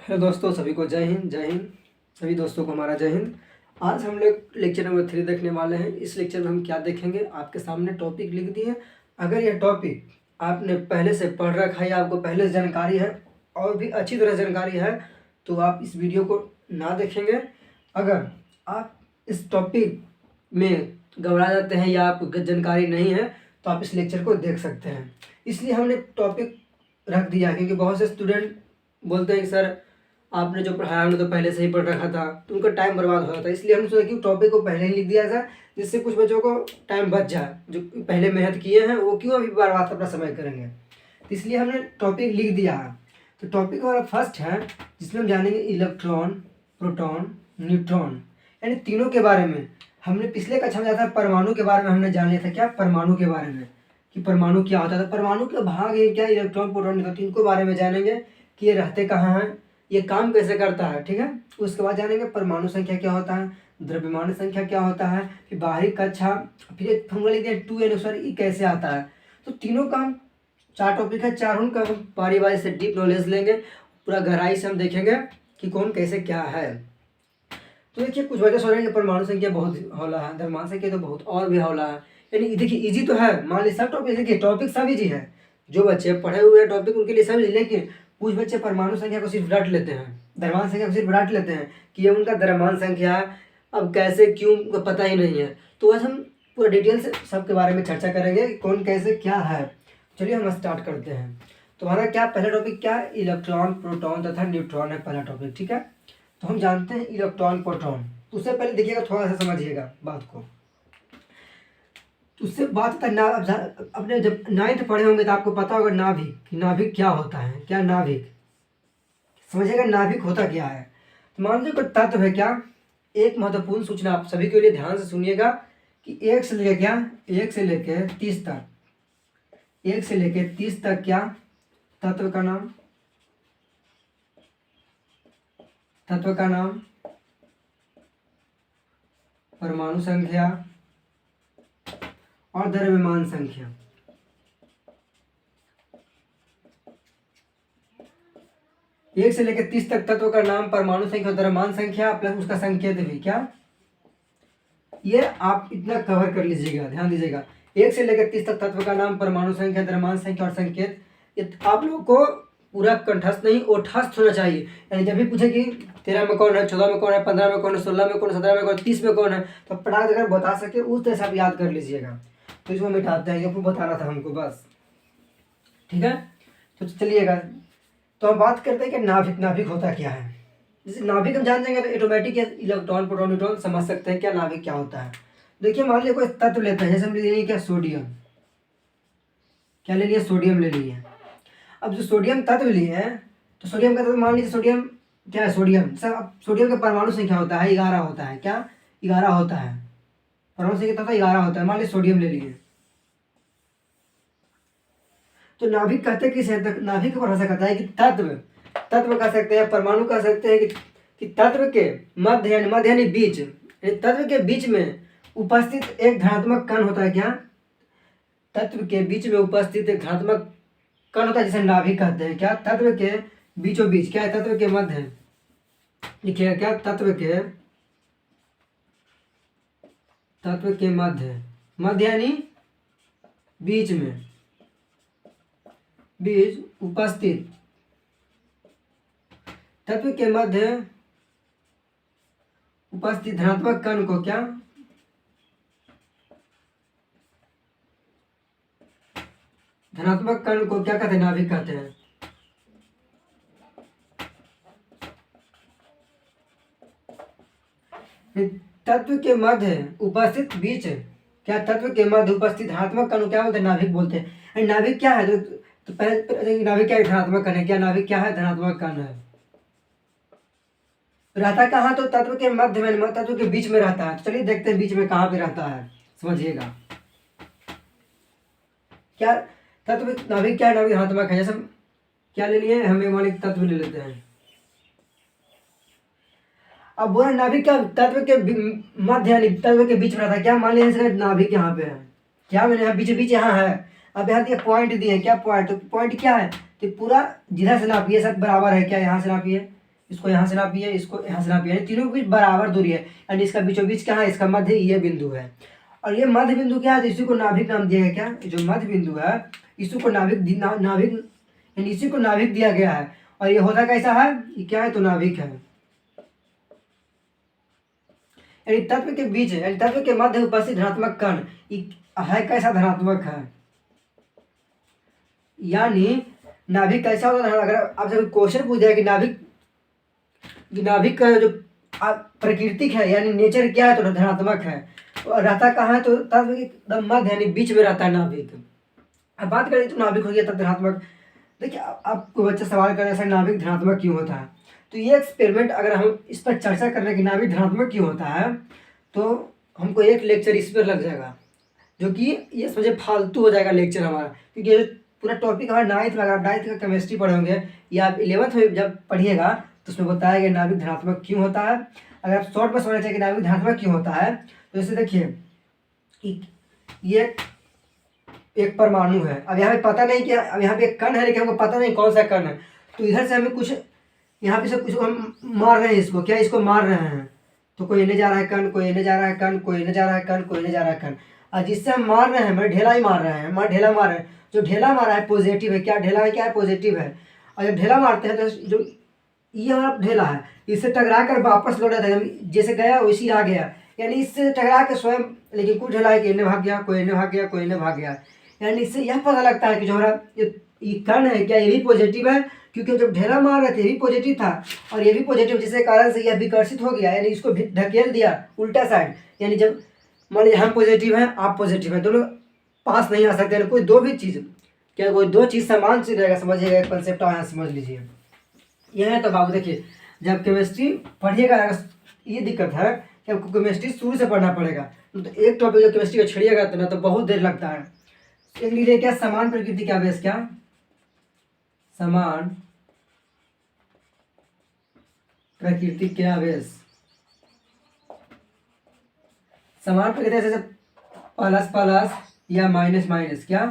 Hello दोस्तों, सभी को जय हिंद। जय हिंद सभी दोस्तों को हमारा जय हिंद। आज हम लोग लेक्चर नंबर 3 देखने वाले हैं। इस लेक्चर में हम क्या देखेंगे, आपके सामने टॉपिक लिख दिए। अगर यह टॉपिक आपने पहले से पढ़ रखा है या आपको पहले से जानकारी है और भी अच्छी तरह जानकारी है तो आप इस वीडियो को ना देखेंगे। अगर आप इस टॉपिक में घबरा जाते हैं या आपको जानकारी नहीं है तो आप इस लेक्चर को देख सकते हैं। इसलिए हमने टॉपिक रख दिया क्योंकि बहुत से स्टूडेंट बोलते हैं कि सर आपने जो पढ़ाया हमने तो पहले से ही पढ़ रखा था, तो उनका टाइम बर्बाद हो रहा था। इसलिए हमने सोचा कि टॉपिक को पहले ही लिख दिया जाए जिससे कुछ बच्चों को टाइम बच जाए। जो पहले मेहनत किए हैं वो क्यों अभी बर्बाद अपना समय करेंगे, तो इसलिए हमने टॉपिक लिख दिया है। तो टॉपिक हमारा फर्स्ट है जिसमें हम जानेंगे इलेक्ट्रॉन, प्रोटॉन, न्यूट्रॉन, यानी तीनों के बारे में। हमने पिछले कक्षा में जाता परमाणु के बारे में हमने जान लिया था। क्या परमाणु के बारे में, कि परमाणु क्या होता था, परमाणु के भाग है क्या, इलेक्ट्रॉन, प्रोटॉन, न्यूट्रॉन, इनको बारे में जानेंगे कि ये रहते कहाँ हैं, ये काम कैसे करता है। ठीक है, उसके बाद जानेंगे परमाणु संख्या क्या होता है, द्रव्यमान संख्या क्या होता है, फिर बाहरी कक्षा, फिर एक फॉर्मूला लिखते हैं 2n अनुसार ये कैसे आता है। तो तीनों का हम 4 टॉपिक है, चारों का हम बारी बारी से डीप नॉलेज लेंगे, पूरा गहराई से हम देखेंगे कि कौन कैसे क्या है। तो देखिए कुछ वजह हो रही है, परमाणु संख्या बहुत हौला है, द्रव्यमान संख्या तो बहुत और भी हौला है। यानी देखिए इजी तो है, मान लीजिए सब टॉपिक, देखिए टॉपिक सब इजी है, जो बच्चे पढ़े हुए हैं टॉपिक उनके लिए सब इजी। लेकिन कुछ बच्चे परमाणु संख्या को सिर्फ रट लेते हैं, द्रव्यमान संख्या को सिर्फ रट लेते हैं कि ये उनका द्रव्यमान संख्या है, अब कैसे क्यों उनको पता ही नहीं है। तो आज हम पूरा डिटेल से सबके बारे में चर्चा करेंगे कौन कैसे क्या है। चलिए हम स्टार्ट करते हैं। तो हमारा क्या पहला टॉपिक क्या है, इलेक्ट्रॉन, प्रोटॉन तथा न्यूट्रॉन है पहला टॉपिक। ठीक है, तो हम जानते हैं इलेक्ट्रॉन, प्रोटॉन। तो उससे पहले देखिएगा, थोड़ा सा समझिएगा बात को। तो उससे बात होता है ना, अपने जब 9th पढ़े होंगे तो आपको पता होगा नाभिक, कि नाभिक क्या होता है। क्या नाभिक, समझिएगा नाभिक होता क्या है। तो मान लीजिए कोई तत्व है, क्या एक महत्वपूर्ण सूचना आप सभी के लिए ध्यान से सुनिएगा कि 1 से लेकर क्या, 1 से लेकर 30 तक, 1 से लेकर 30 तक क्या तत्व का नाम, तत्व का नाम, परमाणु संख्या और द्रव्यमान संख्या। एक से लेकर 30 तक तत्व का नाम, परमाणु संख्या, द्रव्यमान संख्या प्लस उसका संकेत भी। क्या ये आप इतना कवर कर लीजिएगा, ध्यान दीजिएगा। 1 से लेकर 30 तक तत्व का नाम, परमाणु संख्या, द्रव्यमान संख्या और संकेत। ये आप लोगों को पूरा कंठस्थ नहीं ओठस्थ होना चाहिए। यानी जब भी पूछे कि 13 में कौन है, 14 में कौन है, 15 में कौन है, 16 में कौन है, 17 में कौन है, 30 में कौन है, तो पटाख अगर बता सके उस तरह से आप याद कर लीजिएगा। तो इसको मिटाते हैं, ये बताना था हमको बस। ठीक है, तो चलिएगा। तो हम बात करते हैं कि नाभिक, नाभिक होता क्या है। जैसे नाभिक हम जान जाएंगे तो ऑटोमेटिक इलेक्ट्रॉन, प्रोटॉन, न्यूट्रॉन समझ सकते हैं क्या नाभिक क्या होता है। देखिए मान लीजिए कोई तत्व लेते हैं, जैसे हम ले लिए क्या, सोडियम। क्या ले लिया, सोडियम ले लिए। अब जो सोडियम तत्व लिए हैं, तो सोडियम का तत्व मान लीजिए सोडियम क्या है, सोडियम सर। अब सोडियम का परमाणु संख्या होता है 11 होता है। क्या 11 होता है, परमाणु संख्या तत्व 11 होता है। मान लीजिए सोडियम ले लिए। तो नाभिक कहते किस है, नाभिक का परिभाषा कहता है कि तत्व, तत्व कह सकते हैं, परमाणु कह सकते हैं कि तत्व के मध्य यानी बीच, यानी तत्व के बीच में उपस्थित एक धनात्मक कण होता है। क्या तत्व के बीच में उपस्थित एक धनात्मक कण होता है जिसे नाभिक कहते हैं। क्या तत्व के बीचों बीच, क्या है, तत्व के मध्य, लिखिएगा क्या, तत्व के मध्य, मध्य यानी बीच में, बीच उपस्थित, तत्व के मध्य उपस्थित धनात्मक कण को क्या, धनात्मक कण को क्या कहते हैं, नाभिक कहते हैं। तत्व के मध्य उपस्थित बीच, क्या तत्व के मध्य उपस्थित धनात्मक कण क्या बोलते हैं, नाभिक बोलते हैं। नाभिक क्या है, तो पहले नाभिक क्या है, धनात्मक कण है। क्या नाभिक क्या है, धनात्मक कण है। रहता कहाँ, तो तत्व के मध्य में, तत्व के बीच में रहता है। तो चलिए देखते हैं बीच में कहाँ पे रहता है, समझिएगा। क्या तत्व, नाभिक क्या है, नाभिक धनात्मक है। जैसे क्या ले लिए, हम एक मान तत्व ले लेते हैं। अब बोला नाभिक का तत्व के मध्य यानी तत्व के बीच में रहता है। क्या मान लीजिए नाभिक यहाँ पे है, क्या मैंने यहाँ बीच बीच यहाँ है। अब यहाँ दिए पॉइंट दिए, क्या पॉइंट, तो पॉइंट क्या है, तो पूरा जिधर से नापिए सब बराबर है। क्या यहाँ से नापिए, इसको यहाँ से नापिए, इसको यहाँ से नापिए, यानी तीनों के बीच बराबर दूरी है, यानी इसका बीचों बीच क्या है, इसका मध्य ये बिंदु है। और ये मध्य बिंदु क्या है, तो इसी को नाभिक नाम दिया गया। क्या, जो मध्य बिंदु है इसी को नाभिक यानी इसी को नाभिक दिया गया है। और ये होता कैसा है, ये क्या है, तो नाभिक है, यानी तत्व के बीच, यानी तत्व के मध्य उपस्थित धनात्मक कण है कैसा, धनात्मक है। यानी नाभिक कैसा होता है, अगर आपसे क्वेश्चन पूछ जाए कि नाभिक का जो प्रकृतिक है यानी नेचर क्या है, तो धनात्मक है। तो रहता कहाँ है, तो तत्व के एकदम मध्य यानी बीच में रहता है नाभिक। अब बात करें तो नाभिक हो गया तब धनात्मक। देखिए आपको बच्चा सवाल करे सर नाभिक धनात्मक क्यों होता है, तो ये एक्सपेरिमेंट अगर हम इस पर चर्चा करने की नाभिक धनात्मक क्यों होता है, तो हमको एक लेक्चर इस पर लग जाएगा, जो कि ये समझे फालतू हो जाएगा लेक्चर हमारा, क्योंकि ये पूरा टॉपिक हमारा 9th में, अगर आप 9th का केमिस्ट्री पढ़ोगे या आप 11th में जब पढ़िएगा तो उसमें बताया गया नाभिक धनात्मक क्यों होता है। अगर आप शॉर्ट में समझना चाहिए कि नाभिक धनात्मक क्यों होता है, तो जैसे देखिए कि ये एक परमाणु है, अब यहाँ पे पता नहीं कि अब यहाँ पे एक कण है, लेकिन हमको पता नहीं कौन सा कण है, तो इधर से हमें कुछ यहाँ पे से कुछ हम मार रहे हैं इसको, क्या इसको मार रहे हैं, तो कोई इन्हें जा रहा है कण, कोई इन्हें जा रहा है कण, कोई इन्हें जा रहा है कण, कोई इन्हें जा रहा है कण, और जिससे हम मार रहे हैं मतलब ढेला ही मार रहे हैं, ढेला मार रहे हैं, जो ढेला मारा है पॉजिटिव है, क्या ढेला है, क्या है, पॉजिटिव है। और जब ढेला मारते हैं तो जो ये हमारा ढेला है इससे टकरा कर वापस लौट जाता है, जैसे गया वैसी आ गया, यानी इससे टकरा के स्वयं, लेकिन कुछ ढेला है कि इन्हें भाग गया, कोई इन्हें भाग गया, कोई इन्हें भाग गया, यानी इससे यह पता लगता है कि जो हमारा ये कण है क्या ये भी पॉजिटिव है, क्योंकि जब ढेला मार रहे थे ये भी पॉजिटिव था और ये भी पॉजिटिव, जिसके कारण से यह विकर्षित हो गया, यानी इसको ढकेल दिया उल्टा साइड। यानी जब मान लीजिए हम पॉजिटिव हैं आप पॉजिटिव हैं, दोनों पास नहीं आ सकते, यानी कोई दो भी चीज़, क्या कोई दो चीज़ समान से रहेगा, समझिएगा एक कंसेप्ट यहाँ समझ लीजिए। यह है तो बाबू देखिए जब केमिस्ट्री पढ़िएगा, ये दिक्कत है कि आपको केमिस्ट्री शुरू से पढ़ना पड़ेगा, तो एक टॉपिक जो केमिस्ट्री का छड़िएगा तो ना तो बहुत देर लगता है। एक लीजिए क्या, समान प्रकृति का आवेश, क्या समान प्रकृति के आवेश, समान प्रकृति जैसे प्लस प्लस या माइनस माइनस क्या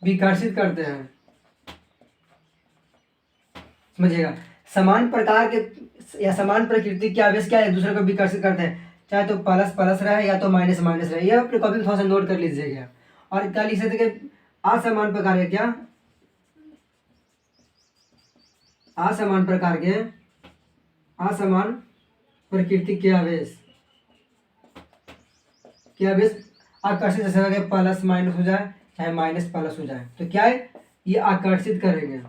विकर्षित करते हैं, समझिएगा। समान प्रकार के या समान प्रकृति के आवेश क्या है, एक दूसरे को विकर्षित करते हैं, चाहे तो प्लस प्लस रहे या तो माइनस माइनस रहे, ये अपने कॉपी में थोड़ा सा नोट कर लीजिएगा। और क्या लिख सकते हैं, असमान प्रकार के क्या, असमान प्रकार के असमान प्रकृति के आवेश, क्या आवेश आकर्षित, जैसे प्लस माइनस हो जाए चाहे माइनस प्लस हो जाए, तो क्या है ये आकर्षित करेंगे।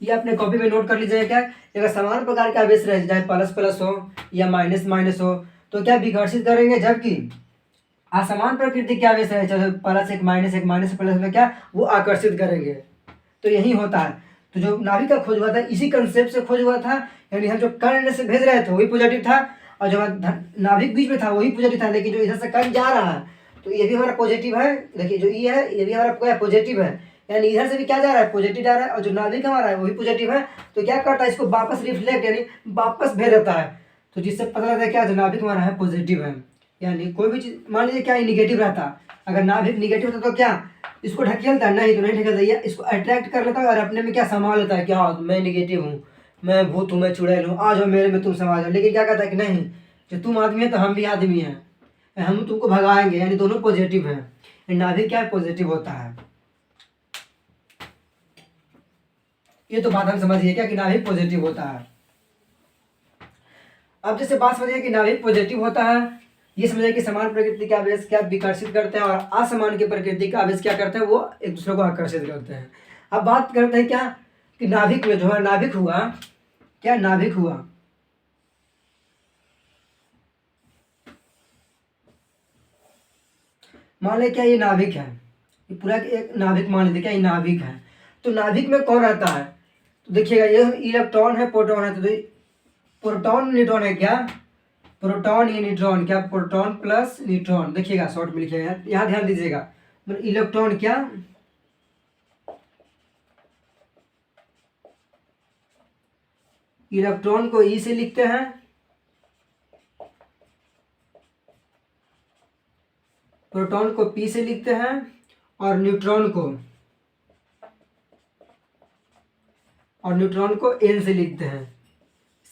ये अपने कॉपी में नोट कर लीजिएगा। क्या अगर समान प्रकार के आवेश रहे चाहे प्लस प्लस हो या माइनस माइनस हो तो क्या विकर्षित करेंगे, जबकि असमान प्रकृति के आवेश रहे चाहे प्लस एक माइनस प्लस में क्या वो आकर्षित करेंगे। तो यही होता है। तो जो नाभिक का खोज हुआ था इसी कंसेप्ट से खोज हुआ था, यानी हम जो कण से भेज रहे थे वही पॉजिटिव था और जो नाभिक बीच में था वही पॉजिटिव था, लेकिन जो इधर से कण जा रहा है तो ये भी हमारा पॉजिटिव है। देखिए जो ये है ये भी हमारा पॉजिटिव है, यानी इधर से भी क्या जा रहा है पॉजिटिव जा रहा है, और जो नाभिक हमारा है वही पॉजिटिव है, तो क्या करता है इसको वापस रिफ्लेक्ट यानी वापस भेज देता है, तो जिससे पता लगता है क्या जो नाभिक हमारा है पॉजिटिव है। यानी कोई भी चीज़ मान लीजिए क्या निगेटिव रहता, अगर नाभिक निगेटिव होता तो क्या इसको ढकेलता है, नहीं तो नहीं ढकेलता, ये इसको अट्रैक्ट कर लेता है और अपने में क्या समा लेता है कि हाँ मैं निगेटिव हूँ, मैं भूत हूँ, मैं चुड़ैल हूँ, आ जाओ मेरे में तुम समा जाओ। लेकिन क्या कहता है कि नहीं जो तुम आदमी है तो हम भी आदमी हैं, हम तुमको भगाएंगे, यानी दोनों पॉजिटिव हैं। नाभिक क्या है पॉजिटिव होता है। ये तो बात हम समझिए क्या कि नाभिक पॉजिटिव होता है। अब जैसे बात समझिए कि नाभिक पॉजिटिव होता है, ये समझिए कि समान प्रकृति के आवेश क्या विकर्षित करते हैं और असमान की प्रकृति का आवेश क्या करते हैं वो एक दूसरे को आकर्षित करते हैं। अब बात करते हैं क्या कि नाभिक में जो है नाभिक हुआ क्या, नाभिक हुआ मान ले क्या ये नाभिक है, ये पूरा एक नाभिक मान लीजिए क्या ये नाभिक है। तो नाभिक में कौन रहता है, तो देखिएगा ये इलेक्ट्रॉन है प्रोटॉन है, तो प्रोटॉन न्यूट्रॉन है क्या, प्रोटॉन या न्यूट्रॉन क्या, प्रोटॉन प्लस न्यूट्रॉन। देखिएगा शॉर्ट में लिखिएगा यहाँ ध्यान दीजिएगा, इलेक्ट्रॉन क्या इलेक्ट्रॉन को ई से लिखते हैं, प्रोटॉन को पी से लिखते हैं और न्यूट्रॉन को और न्यूट्रॉन को एन से लिखते हैं,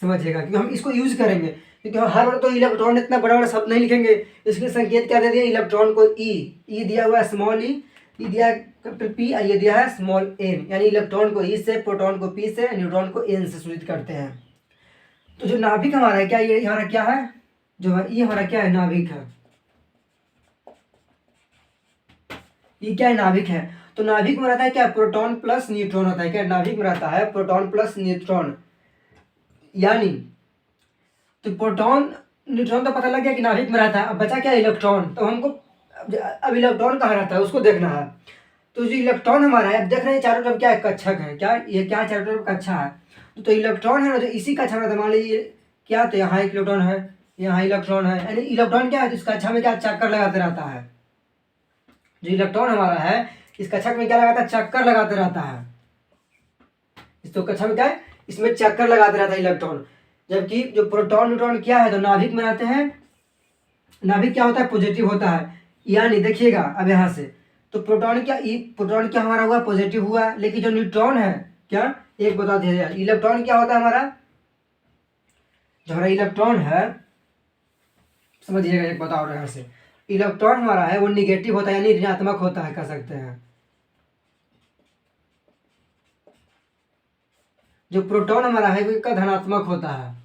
समझिएगा, क्योंकि हम इसको यूज करेंगे, क्योंकि हम हर बार तो इलेक्ट्रॉन इतना बड़ा बड़ा शब्द नहीं लिखेंगे। इसके संकेत क्या दे दिया, इलेक्ट्रॉन को ई दिया हुआ है स्मॉल ई दिया है कैपिटल पी, ये दिया है स्मॉल एन, यानी इलेक्ट्रॉन को ई से, प्रोटॉन को पी से, न्यूट्रॉन को एन से सूचित करते हैं। तो जो नाभिक हमारा है क्या, ये हमारा क्या है, जो है ये हमारा क्या है, नाभिक है। ये क्या है, नाभिक है। तो नाभिक में रहता है क्या, प्रोटॉन प्लस न्यूट्रॉन होता है क्या, नाभिक में रहता है प्रोटॉन प्लस न्यूट्रॉन, यानी तो प्रोटॉन न्यूट्रॉन तो पता लग गया कि नाभिक में रहता है। अब बचा क्या, इलेक्ट्रॉन। तो हमको अब इलेक्ट्रॉन कहाँ रहता है उसको देखना है। तो जो इलेक्ट्रॉन हमारा है, अब देख रहे हैं चारों तरफ क्या है, कक्षक है, क्या ये क्या चारों तरफ कक्षा है। तो इलेक्ट्रॉन है ना, जो इसी कक्षा में, मान लीजिए क्या, तो यहाँ एक इलेक्ट्रॉन है, यहाँ इलेक्ट्रॉन है, यानी इलेक्ट्रॉन क्या है, तो इस कक्षा में क्या चक्कर लगाते रहता है। जो इलेक्ट्रॉन हमारा है इस कक्षा में क्या लगाता है, चक्कर लगाते रहता है। इस तो कक्षा में क्या है, इसमें चक्कर लगाते रहता है इलेक्ट्रॉन। जबकि जो प्रोटॉन न्यूट्रॉन क्या है, तो नाभिक में रहते हैं। नाभिक क्या होता है, पॉजिटिव होता है, यानी देखिएगा अब यहाँ से, तो प्रोटॉन क्या हमारा हुआ, पॉजिटिव हुआ। लेकिन जो न्यूट्रॉन है क्या, एक बता दिया जाए, इलेक्ट्रॉन क्या होता है हमारा, जो हमारा इलेक्ट्रॉन है, समझिएगा, एक बताओ यहाँ से, इलेक्ट्रॉन हमारा है वो निगेटिव होता है, यानी ऋणात्मक होता है, कह सकते हैं। जो प्रोटॉन हमारा है वो का धनात्मक होता है।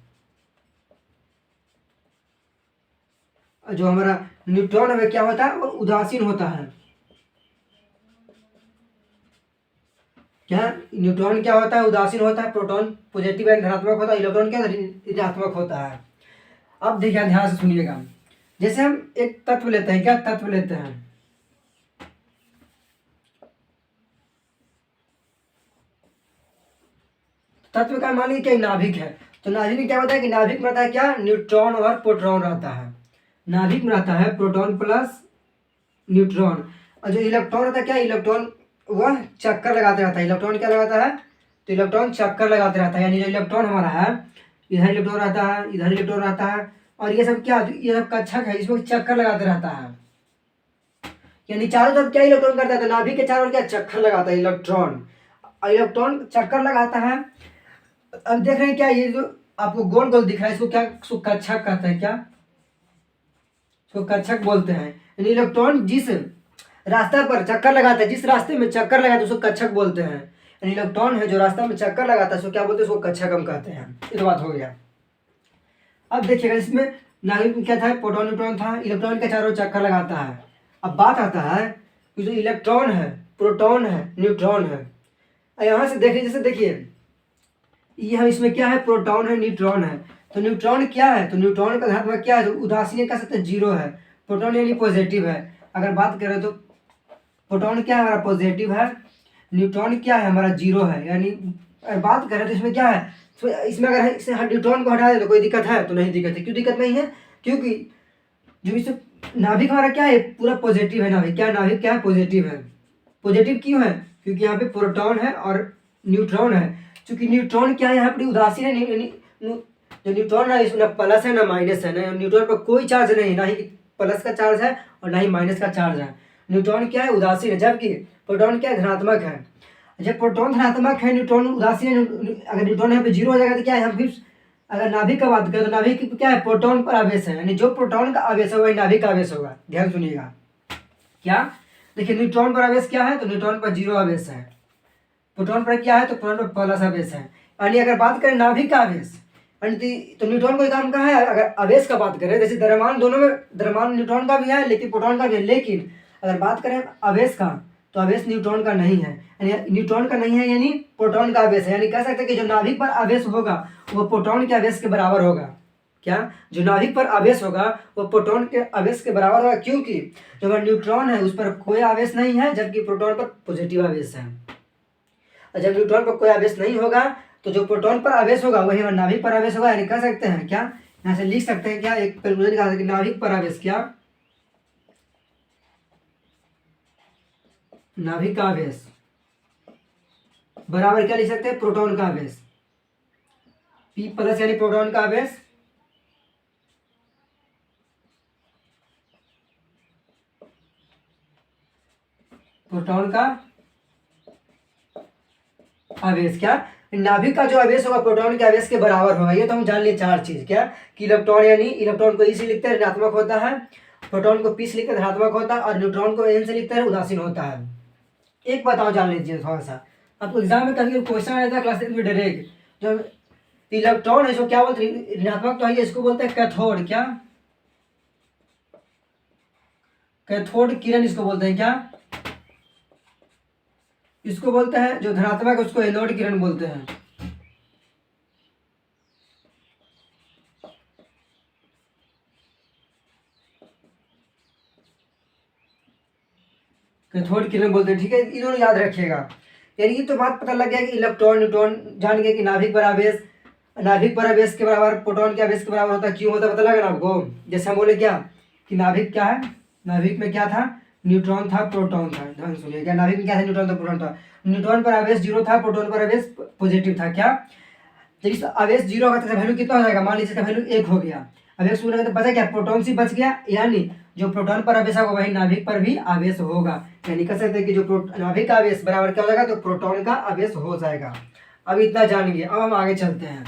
जो हमारा न्यूट्रॉन है क्या होता है, वो उदासीन होता है। क्या, न्यूट्रॉन क्या होता है, उदासीन होता है। प्रोटॉन पॉजिटिव एंड धनात्मक होता है, इलेक्ट्रॉन क्या ऋणात्मक होता है। अब देखिए ध्यान से सुनिएगा, जैसे हम एक तत्व लेते हैं, क्या तत्व लेते हैं, तत्व का मान लीजिए क्या, नाभिक है। तो नाभिक में क्या होता है कि नाभिक में रहता है क्या, न्यूट्रॉन और प्रोटॉन रहता है। नाभिक में रहता है प्रोटॉन प्लस न्यूट्रॉन। और जो इलेक्ट्रॉन रहता है क्या, इलेक्ट्रॉन वह चक्कर लगाते रहता है। इलेक्ट्रॉन क्या लगाता है, तो इलेक्ट्रॉन चक्कर लगाते रहता है, यानी जो इलेक्ट्रॉन हमारा है, इधर इलेक्ट्रॉन रहता है, इधर इलेक्ट्रॉन रहता है, और ये सब क्या, ये सब कक्षक है, इसमें चक्कर लगाते रहता है। यानी चारों तरफ क्या इलेक्ट्रॉन करता है, तो नाभिक के चारों ओर क्या चक्कर लगाता है इलेक्ट्रॉन। इलेक्ट्रॉन चक्कर लगाता है। अब देख रहे हैं क्या, ये जो आपको गोल गोल दिख रहा है, इसको क्या, इसको कक्षक कहते हैं, क्या, इसको कक्षक बोलते हैं। यानी इलेक्ट्रॉन जिस रास्ता पर चक्कर लगाता है, जिस रास्ते में चक्कर लगाता है उसको कक्षक बोलते हैं। यानी इलेक्ट्रॉन है जो रास्ता में चक्कर लगाता है उसको क्या बोलते हैं, उसको कक्षक हम कहते हैं। ये तो बात हो गया। अब देखिएगा इसमें नाभिक में क्या था, प्रोटॉन न्यूट्रॉन था, इलेक्ट्रॉन के चारों चक्कर लगाता है। अब बात आता है कि जो इलेक्ट्रॉन है, प्रोटॉन है, न्यूट्रॉन है, यहाँ से देखिए, जैसे देखिए ये हम इसमें क्या है, प्रोटॉन है, न्यूट्रॉन है। तो न्यूट्रॉन क्या है, तो न्यूट्रॉन का धनात्मक क्या है, तो उदासीन कह सकते हैं, जीरो है। प्रोटॉन यानी पॉजिटिव है। अगर बात करें तो प्रोटॉन क्या है हमारा, पॉजिटिव है। न्यूट्रॉन क्या है हमारा, जीरो है। यानी अगर बात करें तो इसमें क्या है, तो इसमें अगर इसे न्यूट्रॉन को हटा दे तो कोई दिक्कत है, तो नहीं दिक्कत है। क्यों दिक्कत नहीं है, क्योंकि जो इसे नाभिक हमारा क्या है, पूरा पॉजिटिव है। नाभिक क्या है, नाभिक क्या है, पॉजिटिव है। पॉजिटिव क्यों है, क्योंकि यहाँ पे प्रोटॉन है और न्यूट्रॉन है। क्योंकि न्यूट्रॉन क्या है, यहाँ पर उदासीन है। जो न्यूट्रॉन है इसमें ना प्लस है ना माइनस है, ना न्यूट्रॉन पर कोई चार्ज नहीं है, ना ही प्लस का चार्ज है और ना ही माइनस का चार्ज है। न्यूट्रॉन क्या है, उदासीन है, जबकि प्रोटॉन क्या है, धनात्मक है। जब प्रोटॉन धनात्मक है, न्यूट्रॉन उदासीन है, अगर न्यूट्रॉन यहाँ पे जीरो हो जाएगा तो क्या है, हम फिर अगर नाभिक का बात करें तो नाभिक क्या है, प्रोटॉन पर आवेश है। यानी जो प्रोटॉन का आवेश है वही नाभिक का आवेश होगा। ध्यान सुनिएगा, क्या, देखिए न्यूट्रॉन पर आवेश क्या है, तो न्यूट्रॉन पर जीरो आवेश है। प्रोटॉन पर क्या है, तो प्रोटॉन पर प्लस आवेश है। यानी अगर बात करें नाभिक का आवेश, तो न्यूट्रॉन को काम का है। अगर आवेश का बात करें, जैसे द्रव्यमान, दोनों में द्रव्यमान न्यूट्रॉन का भी है लेकिन प्रोटॉन का भी है। लेकिन अगर बात करें आवेश का, तो आवेश न्यूट्रॉन का नहीं है। यानी न्यूट्रॉन का नहीं है, यानी प्रोटॉन का आवेश है। यानी कह सकते हैं कि जो नाभिक पर आवेश होगा वो प्रोटॉन के आवेश के बराबर होगा। क्या, जो नाभिक पर आवेश होगा वो प्रोटॉन के आवेश के बराबर होगा, क्योंकि जो हमारा न्यूट्रॉन है उस पर कोई आवेश नहीं है, जबकि प्रोटॉन पर पॉजिटिव आवेश है। और जब न्यूट्रॉन पर कोई आवेश नहीं होगा तो जो प्रोटॉन पर आवेश होगा वही हमारे नाभिक पर आवेश होगा। यानी कह सकते हैं क्या, यहाँ से लिख सकते हैं क्या, एक कैलकुलेशन निकाल सकते हैं, नाभिक पर आवेश क्या, नाभिक का आवेश बराबर क्या लिख सकते हैं, प्रोटॉन का आवेश। P प्लस यानी प्रोटॉन का आवेश प्रोटॉन का आवेश क्या, नाभिक का जो आवेश होगा प्रोटॉन के आवेश के बराबर होगा। ये तो हम जान लिए चार चीज, क्या कि इलेक्ट्रॉन यानी इलेक्ट्रॉन को ई से लिखते हैं ऋणात्मक होता है, प्रोटॉन को पी से लिखते हैं धनात्मक होता है, और न्यूट्रॉन को एन से लिखते हैं उदासीन होता है। एक बताओ जान लीजिए थोड़ा सा, आपको एग्जाम में कभी क्वेश्चन आया था क्लास 10 में डायरेक्ट, जो इलेक्ट्रॉन है इसको क्या बोलते हैं, ऋणात्मक तो है, इसको बोलते हैं कैथोड। क्या कैथोड किरण इसको बोलते हैं, क्या इसको बोलते हैं, जो धनात्मक है उसको एनोड किरण बोलते हैं। कैथोड किरण बोलते हैं, ठीक है, ये दोनों याद रखिएगा। यानी कि तो बात पता लग गया कि इलेक्ट्रॉन न्यूट्रॉन जान गए कि नाभिक पर आवेश, नाभिक पर आवेश के बराबर प्रोटॉन के आवेश के बराबर होता है। क्यों होता है पता लगा ना आपको? जैसे हम बोले क्या कि नाभिक क्या है, नाभिक में क्या था, न्यूट्रॉन था प्रोटॉन था। ध्यान सुनिए, क्या नाभिक में क्या था, न्यूट्रॉन था प्रोटॉन था। न्यूट्रॉन पर आवेश 0 था, प्रोटॉन पर आवेश पॉजिटिव था। क्या जब इस आवेश 0 होगा तो वैल्यू कितना हो जाएगा, मान लीजिए इसका वैल्यू 1 हो गया, आवेश 0 तो बचा क्या, प्रोटॉन से बच गया, यानी जो प्रोटॉन पर आवेश होगा वही नाभिक पर भी आवेश होगा। यानी कह सकते हैं कि जो नाभिक का आवेश बराबर क्या हो जाएगा, तो प्रोटॉन का आवेश हो जाएगा। अब इतना जान गए, अब हम आगे चलते हैं।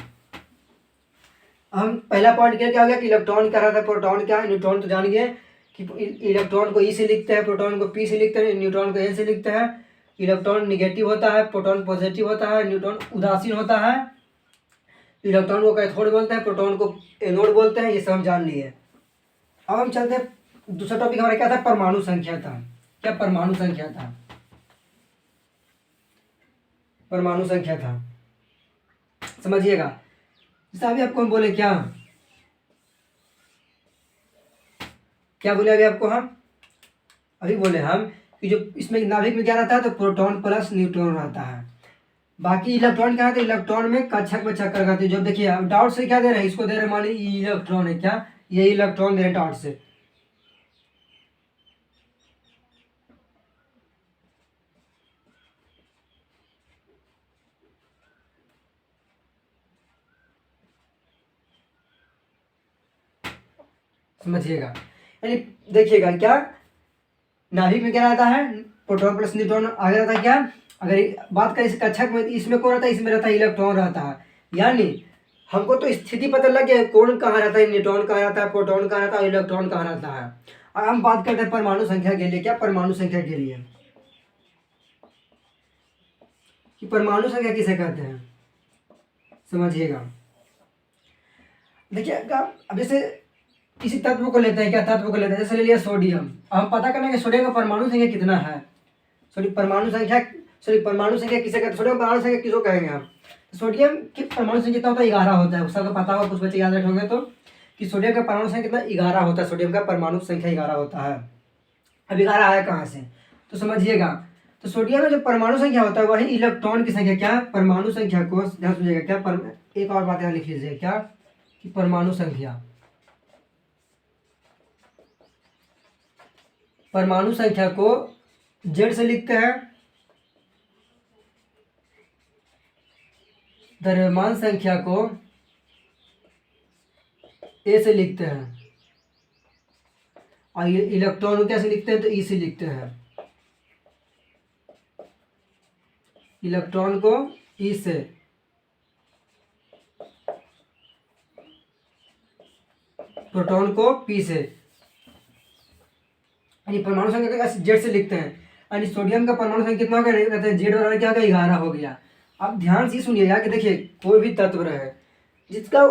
हम पहला पॉइंट क्या हो गया कि इलेक्ट्रॉन क्या रहता है, प्रोटॉन क्या है, न्यूट्रॉन तो जान गए कि इलेक्ट्रॉन को ई से लिखते हैं, प्रोटॉन को पी से लिखते हैं, न्यूट्रॉन को एन से लिखते हैं। इलेक्ट्रॉन निगेटिव होता है, प्रोटॉन पॉजिटिव होता है, न्यूट्रॉन उदासीन होता है। इलेक्ट्रॉन को कैथोड बोलते हैं, प्रोटॉन को एनोड बोलते हैं। ये सब हम जान लिए। अब हम चलते हैं, दूसरा टॉपिक हमारा क्या था, परमाणु संख्या था। क्या परमाणु संख्या था, परमाणु संख्या था, समझिएगा। जैसे अभी आपको हम बोले क्या, क्या बोले अभी आपको हम, अभी बोले हम कि जो इसमें नाभिक में क्या रहता है, तो प्रोटॉन प्लस न्यूट्रॉन रहता है। बाकी इलेक्ट्रॉन क्या है, तो इलेक्ट्रॉन में कक्षक में चक्कर करते हैं। जब देखिए अब डाउट से क्या दे रहे हैं, इसको दे रहे हैं, मान लीजिए इलेक्ट्रॉन है, क्या ये इलेक्ट्रॉन दे रहे हैं डाउट से। समझिएगा, यानी देखिएगा क्या नाभिक में क्या रहता है, प्रोटॉन प्लस न्यूट्रॉन आगे रहता है। क्या अगर बात करें इस कक्षक में, इसमें कौन रहता है, इसमें रहता है इलेक्ट्रॉन रहता है। यानी हमको तो स्थिति पता लग गया कौन कहाँ रहता है, न्यूट्रॉन कहाँ रहता है, प्रोटॉन कहाँ रहता है, इलेक्ट्रॉन कहाँ रहता है। अब हम बात करते हैं परमाणु संख्या के लिए। क्या परमाणु संख्या के लिए कि परमाणु संख्या किसे कहते हैं, समझिएगा। देखिए अब जैसे किसी तत्व को लेते हैं, क्या तत्व को लेते हैं, जैसे ले लिया सोडियम। अब हम पता करना है कि सोडियम का परमाणु संख्या कितना है। परमाणु संख्या किसे कहते हैं, सोडियम परमाणु संख्या किसको कहेंगे हम, सोडियम की परमाणु संख्या कितना होता है, 11 होता है। सबको पता होगा, कुछ बच्चे याद रखोगे तो, कि सोडियम का परमाणु संख्या कितना, 11 होता है। सोडियम का परमाणु संख्या 11 होता है। अब 11 आया कहाँ से, तो समझिएगा, तो सोडियम में जो परमाणु संख्या होता है वही इलेक्ट्रॉन की संख्या। क्या परमाणु संख्या को ध्यान सुनिएगा, क्या एक और बात यहाँ लिख लीजिए, क्या कि परमाणु संख्या, परमाणु संख्या को जेड से लिखते हैं, द्रव्यमान संख्या को ए से लिखते हैं, और ये इलेक्ट्रॉन को कैसे लिखते हैं, तो ई से लिखते हैं। इलेक्ट्रॉन को ई से, प्रोटॉन को पी से, यानी परमाणु संख्या को जेड से लिखते हैं। यानी सोडियम का परमाणु संख्या कितना हो गया, कहते हैं जेड और क्या हो गया, 11 हो गया। अब ध्यान से सुनिएगा कि देखिए कोई भी तत्व रहे जिसका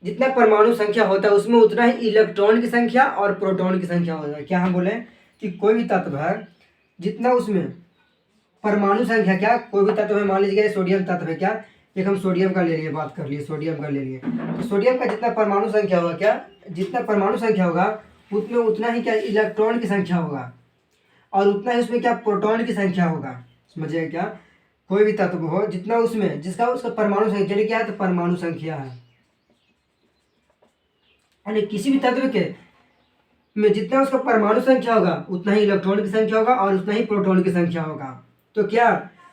जितना परमाणु संख्या होता है उसमें उतना ही इलेक्ट्रॉन की संख्या और प्रोटॉन की संख्या होता है। क्या हम बोले कि कोई भी तत्व है जितना उसमें परमाणु संख्या, क्या कोई भी तत्व है, मान लीजिए सोडियम तत्व है, क्या एक हम सोडियम का ले लिए, बात कर लिए सोडियम का ले लिए, तो सोडियम का जितना परमाणु संख्या होगा, क्या जितना परमाणु संख्या होगा उसमें उतना ही क्या इलेक्ट्रॉन की संख्या होगा, और उतना ही उसमें क्या प्रोटॉन की संख्या होगा। समझिए, क्या कोई भी तत्व हो जितना उसमें जिसका उसका परमाणु संख्या क्या है, तो परमाणु संख्या है। यानी किसी भी तत्व के में जितना उसका परमाणु संख्या होगा उतना ही इलेक्ट्रॉन की संख्या होगा और उतना ही प्रोटॉन की संख्या होगा। तो क्या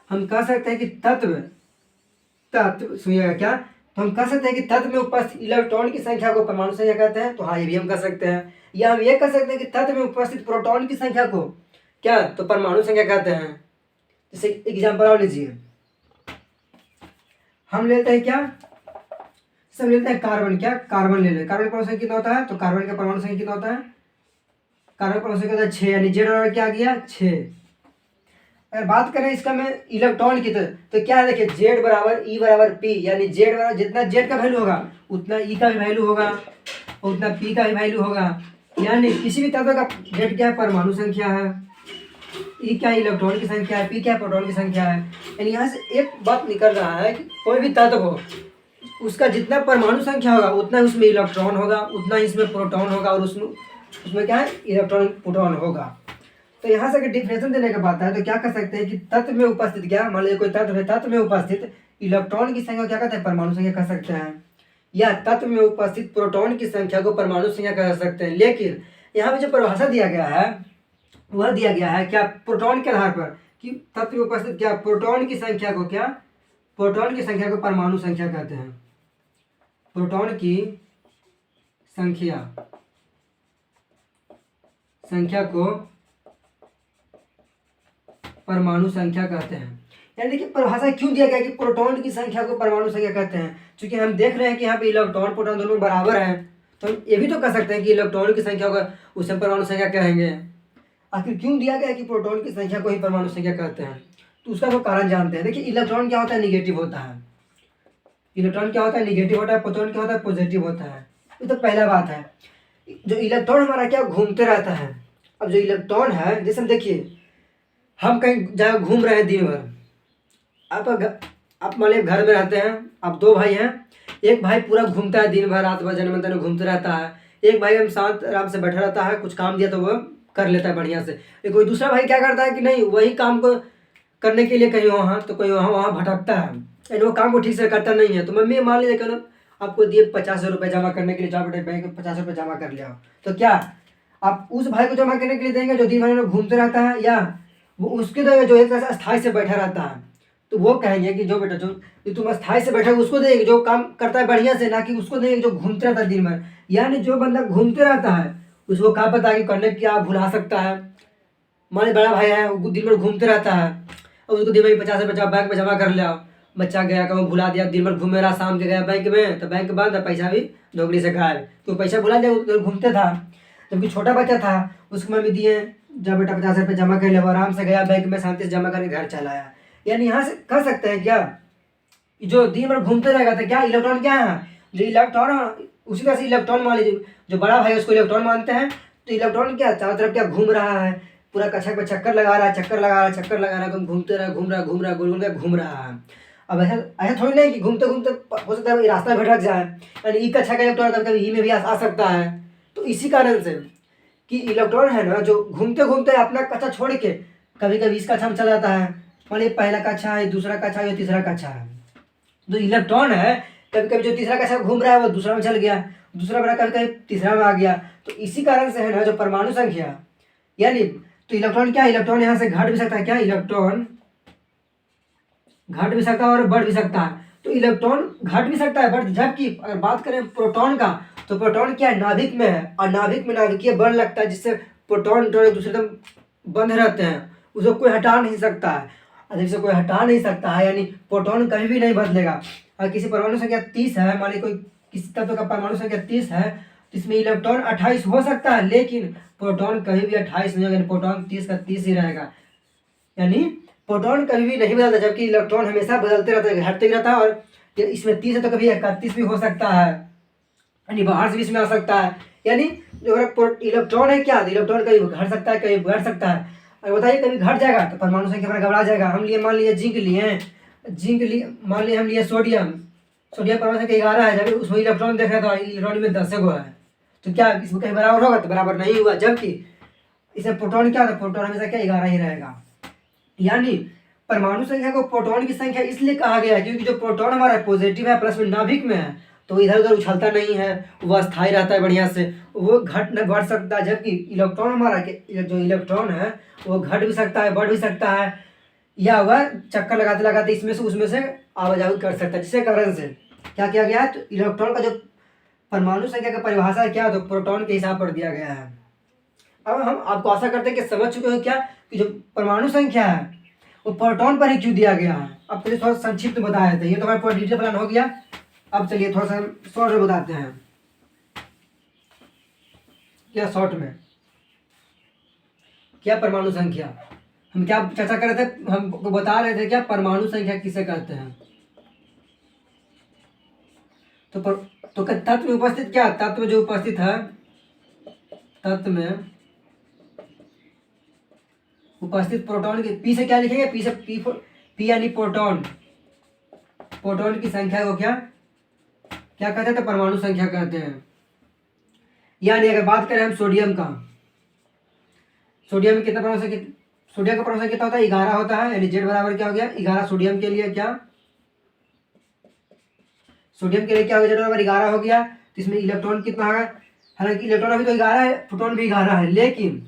हम कह सकते हैं कि तत्व सुनिएगा, क्या तो हम कह सकते हैं कि तत्व में उपस्थित इलेक्ट्रॉन की संख्या को परमाणु संख्या कहते हैं। तो हाँ, ये भी हम कह सकते हैं। या हम ये कह सकते हैं कि तत्व में उपस्थित प्रोटॉन की संख्या को क्या तो परमाणु संख्या कहते हैं। जैसे एग्जाम्पल और लीजिए, हम लेते हैं क्या, सब लेते हैं कार्बन, क्या कार्बन ले लें। कार्बन का परमाणु संख्या कितना होता है, तो कार्बन का परमाणु संख्या कितना होता है, कार्बन का परमाणु संख्या होता है 6, यानी जेड बराबर क्या आ गया 6। अगर बात करें इसका मैं इलेक्ट्रॉन की तो क्या है, देखिए जेड बराबर ई बराबर पी, यानी जेड बराबर जितना जेड का वैल्यू होगा उतना ई का भी वैल्यू होगा और उतना पी का भी वैल्यू होगा। यानी किसी भी तत्व का जेड क्या है, परमाणु संख्या है, ई क्या इलेक्ट्रॉन की संख्या है, पी क्या प्रोटॉन की संख्या है। यानी यहाँ से एक बात निकल रहा है कि कोई भी तत्व हो उसका जितना परमाणु संख्या होगा उतना उसमें इलेक्ट्रॉन होगा, उतना इसमें प्रोटॉन होगा और उसमें उसमें क्या है इलेक्ट्रॉन प्रोटॉन होगा। तो यहाँ से अगर डिफिनेशन देने का बात है तो क्या कर सकते हैं कि तत्व में उपस्थित, क्या मान लीजिए कोई तत्व है, तत्व में उपस्थित इलेक्ट्रॉन की संख्या क्या कहते हैं, परमाणु संख्या कह सकते हैं, या तत्व में उपस्थित प्रोटॉन की संख्या को परमाणु संख्या कह सकते हैं। लेकिन यहाँ पे जो परिभाषा दिया गया है वह दिया गया है क्या, प्रोटॉन के आधार पर, कि तत्व में उपस्थित क्या प्रोटॉन की संख्या को, क्या प्रोटॉन की संख्या को परमाणु संख्या कहते हैं। प्रोटॉन की संख्या को परमाणु संख्या कहते हैं। यानी देखिए परिभाषा क्यों दिया गया कि प्रोटॉन की संख्या को परमाणु संख्या कहते हैं, क्योंकि हम देख रहे हैं कि यहाँ पे इलेक्ट्रॉन प्रोटॉन दोनों बराबर हैं, तो हम ये भी तो कह सकते हैं कि इलेक्ट्रॉन की संख्या को उसे परमाणु संख्या कहेंगे। आखिर क्यों दिया गया कि प्रोटॉन की संख्या को ही परमाणु संख्या कहते हैं, तो उसका तो कारण जानते हैं। देखिए इलेक्ट्रॉन क्या होता है, निगेटिव होता है, इलेक्ट्रॉन क्या होता है निगेटिव होता है, प्रोटॉन क्या होता है पॉजिटिव होता है। ये तो पहला बात है। जो इलेक्ट्रॉन हमारा क्या घूमते रहता है, अब जो इलेक्ट्रॉन है जैसे देखिए हम कहीं जहाँ घूम रहे हैं दिन भर, आप मान लीजिए घर में रहते हैं, आप दो भाई हैं, एक भाई पूरा घूमता है दिन भर, रात भर जन्म दिन घूमते रहता है, एक भाई हम शांत आराम से बैठा रहता है, कुछ काम दिया तो वो कर लेता है बढ़िया से। कोई दूसरा भाई क्या करता है कि नहीं वही काम को करने के लिए कहीं वहाँ तो कोई वहाँ भटकता है, यानी वो काम को ठीक से करता नहीं है। तो मम्मी मान लीजिए कि आपको दिए 50 रुपये जमा करने के लिए, जाओ बेटे बैंक में 50 रुपये जमा कर लिया, तो क्या आप उस भाई को जमा करने के लिए देंगे जो दिन भर में घूमते रहता है, या वो उसके देंगे जो एक तरह से स्थायी से बैठा रहता है। तो वो कहेंगे कि जो बेटा जो तुम स्थायी से बैठा उसको देंगे जो काम करता है बढ़िया से, ना कि उसको देंगे जो घूमते रहता है दिन भर। यानी जो बंदा घूमते रहता है उसको क्या पता है कि करने क्या भुला सकता है। मान ली बड़ा भाई है वो दिन भर घूमते रहता है और उसको दिन भर 50 रुपये बैंक में जमा कर लिया, बच्चा गया कहूँ भुला दिया, दिन भर घूमे रहा, शाम के गया बैंक में तो बैंक बंद है, पैसा भी नौकरी से गायब, तो पैसा भुला दिया, उधर घूमते था। जबकि छोटा बच्चा था उसको मम्मी दिए जब बेटा 50 रुपये जमा कर लिया, वो आराम से गया बैंक में शांति से जमा करके घर चला आया। यानी यहाँ से कह सकते हैं क्या जो दिन भर घूमते रहेगा तो क्या इलेक्ट्रॉन क्या है, जो इलेक्ट्रॉन उसी तरह से इलेक्ट्रॉन मान लीजिए जो बड़ा भाई उसको इलेक्ट्रॉन मानते हैं, तो इलेक्ट्रॉन क्या चारों तरफ क्या घूम रहा है, पूरा कक्षा पे चक्कर लगा रहा है, चक्कर लगा रहा है, चक्कर लगा रहा है, घूमते रहा घूम रहा घूम रहा गोल गोल घूम रहा है। अब ऐसा ऐसा थोड़ी नहीं कि घूमते घूमते हो सकता है रास्ता भटक जाए, यानी ई कक्षा का इलेक्ट्रॉन कभी कभी ई में भी आ सकता है। तो इसी कारण से कि इलेक्ट्रॉन है ना जो घूमते घूमते अपना कक्षा छोड़ के कभी कभी इस कक्षा में चला जाता है, मान लीजिए पहला कक्षा है, दूसरा कक्षा है, तीसरा कक्षा है। जो इलेक्ट्रॉन है कभी कभी जो तीसरा कक्षा घूम रहा है वो दूसरा में चल गया, दूसरा बड़ा कभी कभी तीसरा में आ गया। तो इसी कारण से है ना जो परमाणु संख्या यानी तो इलेक्ट्रॉन क्या इलेक्ट्रॉन यहाँ से घट भी सकता है, क्या इलेक्ट्रॉन घट भी सकता है और बढ़ भी सकता है। तो इलेक्ट्रॉन घट भी सकता है बढ़, जबकि अगर बात करें प्रोटॉन का तो प्रोटॉन क्या है नाभिक में है और नाभिक में नाभिकीय बल लगता है जिससे प्रोटॉन एक दूसरे एकदम बंध रहते हैं, उसको कोई हटा नहीं सकता है, अधिक से कोई हटा नहीं सकता है, यानी प्रोटॉन कभी भी नहीं बदलेगा। अगर किसी परमाणु संख्या 30 है, मान लीजिए कोई किसी तत्व का परमाणु संख्या 30 है तो इसमें इलेक्ट्रॉन 28 हो सकता है, लेकिन प्रोटॉन कभी भी 28 नहीं होगा, प्रोटॉन 30 का 30 ही रहेगा। यानी प्रोटॉन कभी भी नहीं बदलता, जबकि इलेक्ट्रॉन हमेशा बदलते रहता है, घटते रहता है। और इसमें 30 है तो कभी 31 भी हो सकता है, यानी बाहर से भी इसमें आ सकता है। यानी जो इलेक्ट्रॉन है क्या इलेक्ट्रॉन कभी घट सकता है कभी बढ़ सकता है। अगर बताइए कभी घट जाएगा तो परमाणु संख्या हमारा घबरा जाएगा। हम लिए मान लीजिए जिंक लिए, जिंक लिए मान लीजिए हम लिए सोडियम परमाणु संख्या 11 है, जब उसमें इलेक्ट्रॉन देख रहे तो इलेक्ट्रॉन में 10 गो है, तो क्या इसमें कहीं बराबर होगा, तो बराबर नहीं हुआ। जबकि इसमें प्रोटॉन क्या था, प्रोटॉन हमेशा क्या 11 ही रहेगा। यानी परमाणु संख्या को प्रोटॉन की संख्या इसलिए कहा गया है क्योंकि जो प्रोटॉन हमारा पॉजिटिव है प्लस में नाभिक में है तो इधर उधर उछलता नहीं है, वह स्थायी रहता है बढ़िया से, वो घट न बढ़ सकता है। जबकि इलेक्ट्रॉन हमारा जो इलेक्ट्रॉन है वो घट भी सकता है बढ़ भी सकता है, या वह चक्कर लगाते लगाते इसमें से उसमें से आवाजाही कर सकता है। जिसके कारण से क्या किया गया है, तो इलेक्ट्रॉन का जो परमाणु संख्या का परिभाषा क्या है तो प्रोटॉन के हिसाब पर दिया गया है। अब हम आपको आशा करते हैं कि समझ चुके हो क्या कि जो परमाणु संख्या है वो प्रोटॉन पर ही क्यों दिया गया है। अब चलिए थोड़ा संक्षिप्त बताया था, ये तो हमारा पूरा डिटेल प्लान हो गया। अब चलिए थोड़ा सा शॉर्ट में बताते हैं। क्या शॉर्ट में क्या परमाणु संख्या, हम क्या चर्चा कर रहे थे, हमको बता रहे थे क्या परमाणु संख्या किसे कहते हैं। तो तत्व में उपस्थित क्या, तत्व में जो उपस्थित है, तत्व में उपस्थित प्रोटॉन के पी से क्या लिखेंगे, पी से पी यानी प्रोटॉन, प्रोटॉन की संख्या को क्या क्या कहते हैं, तो परमाणु संख्या कहते हैं। यानी अगर बात करें हम सोडियम का, सोडियम में कितना परमाणु संख्या, सोडियम का परमाणु संख्या कितना होता है, 11 होता है। यानी जेड बराबर क्या हो गया 11 सोडियम के लिए, क्या सोडियम के लिए क्या हो गया, जेड बराबर 11 हो गया। तो इसमें इलेक्ट्रॉन कितना होगा, हालांकि इलेक्ट्रॉन अभी तो 11 है, प्रोटॉन भी 11 है, लेकिन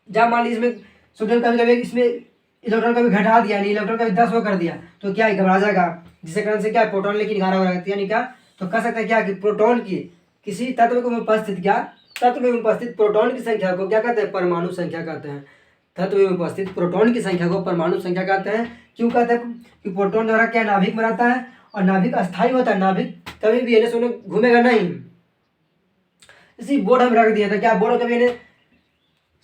जब मान लीजिए इसमें सोडियम का भी इसमें इलेक्ट्रॉन का भी घटा दिया, यानी इलेक्ट्रॉन का भी 10 वो कर दिया, तो क्या घबरा जाएगा, जिसके कारण से क्या प्रोटॉन लेकिन 11 हो रहा है। यानी क्या, तो कह सकते हैं क्या कि प्रोटॉन की किसी तत्व में उपस्थित क्या, तत्व में उपस्थित प्रोटॉन की संख्या को क्या कहते हैं, परमाणु संख्या कहते हैं। तत्व में उपस्थित प्रोटॉन की संख्या को परमाणु संख्या कहते हैं। क्यों कहते हैं, कि प्रोटॉन द्वारा क्या नाभिक में रहता है, और नाभिक अस्थायी होता है, नाभिक कभी भी एने सोने घूमेगा नहीं। इसी बोर्ड हम रख दिया था, क्या बोर्ड कभी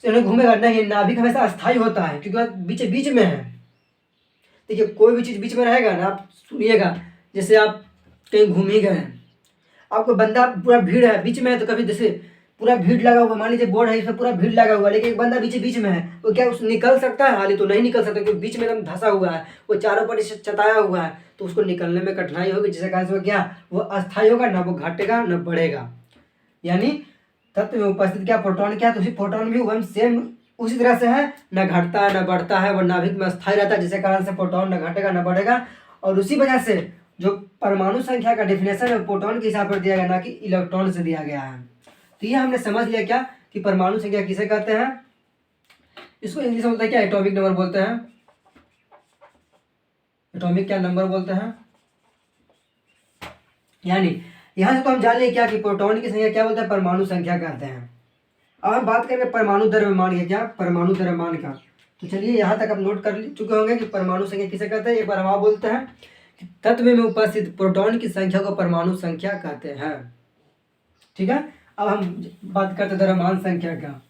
एने घूमेगा नहीं, नाभिक हमेशा अस्थायी होता है, क्योंकि बीच बीच में है। देखिए कोई भी चीज़ बीच में रहेगा ना, आप सुनिएगा, जैसे आप कहीं घूम ही गए, आपको बंदा पूरा भीड़ है बीच में है, तो कभी जैसे पूरा भीड़ लगा हुआ, मान लीजिए बोर्ड है इसमें पूरा भीड़ लगा हुआ, लेकिन एक बंदा बीच बीच में है, वो क्या उस निकल सकता है, हाली तो नहीं निकल सकता, क्योंकि बीच में एकदम धंसा हुआ है, वो चारों पर चताया हुआ है, तो उसको निकलने में कठिनाई होगी, जिसके कारण से वो क्या, वो अस्थायी होगा, ना वो घटेगा ना बढ़ेगा। यानी तत्व में उपस्थित क्या प्रोटॉन, क्या तो उसी प्रोटॉन भी वह सेम उसी तरह से है, न घटता है न बढ़ता है, वो नाभिक में अस्थायी रहता है, जिसके कारण से प्रोटॉन न घटेगा न बढ़ेगा। और उसी वजह से जो परमाणु संख्या का डेफिनेशन है प्रोटॉन के हिसाब पर दिया गया, ना कि इलेक्ट्रॉन से दिया गया है। तो ये हमने समझ लिया क्या कि परमाणु संख्या किसे कहते हैं। इसको इंग्लिश में बोलते हैं क्या, एटॉमिक नंबर बोलते हैं। एटॉमिक क्या नंबर बोलते हैं। यानी यहाँ से तो हम जान लिए क्या कि प्रोटॉन की संख्या क्या बोलते हैं, परमाणु संख्या कहते हैं। अब हम बात करेंगे परमाणु द्रव्यमान की, क्या परमाणु द्रव्यमान का। तो चलिए यहाँ तक आप नोट कर चुके होंगे कि परमाणु संख्या किसे कहते हैं। एक बार हम बोलते हैं कि तत्व में उपस्थित प्रोटॉन की संख्या को परमाणु संख्या कहते हैं। ठीक है, अब हम बात करते हैं द्रव्यमान संख्या का।